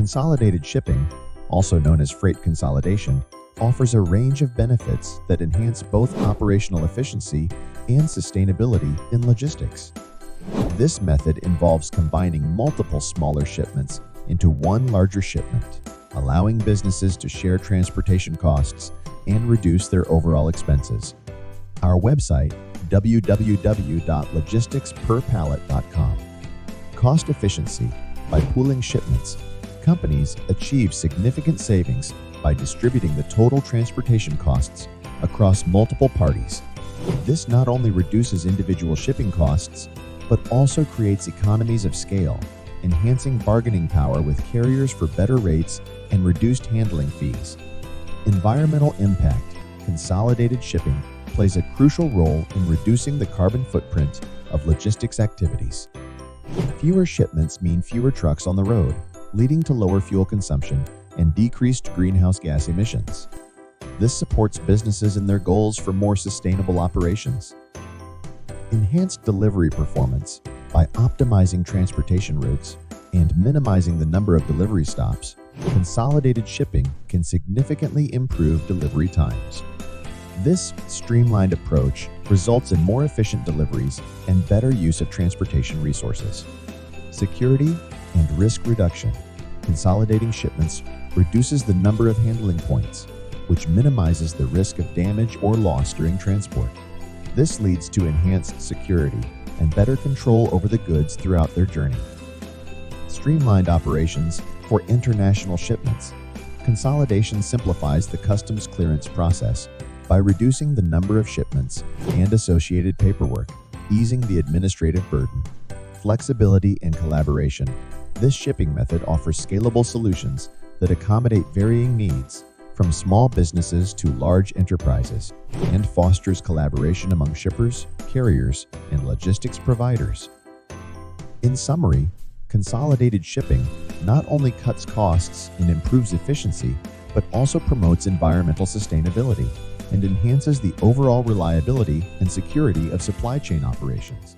Consolidated shipping, also known as freight consolidation, offers a range of benefits that enhance both operational efficiency and sustainability in logistics. This method involves combining multiple smaller shipments into one larger shipment, allowing businesses to share transportation costs and reduce their overall expenses. Our website, www.logisticsperpallet.com. Cost efficiency. By pooling shipments, companies achieve significant savings by distributing the total transportation costs across multiple parties. This not only reduces individual shipping costs, but also creates economies of scale, enhancing bargaining power with carriers for better rates and reduced handling fees. Environmental impact. Consolidated shipping plays a crucial role in reducing the carbon footprint of logistics activities. Fewer shipments mean fewer trucks on the road, leading to lower fuel consumption and decreased greenhouse gas emissions. This supports businesses in their goals for more sustainable operations. Enhanced delivery performance. By optimizing transportation routes and minimizing the number of delivery stops, consolidated shipping can significantly improve delivery times. This streamlined approach results in more efficient deliveries and better use of transportation resources. Security and risk reduction. Consolidating shipments reduces the number of handling points, which minimizes the risk of damage or loss during transport. This leads to enhanced security and better control over the goods throughout their journey. Streamlined operations for international shipments. Consolidation simplifies the customs clearance process by reducing the number of shipments and associated paperwork, easing the administrative burden. Flexibility and collaboration. This shipping method offers scalable solutions that accommodate varying needs, from small businesses to large enterprises, and fosters collaboration among shippers, carriers, and logistics providers. In summary, consolidated shipping not only cuts costs and improves efficiency, but also promotes environmental sustainability and enhances the overall reliability and security of supply chain operations.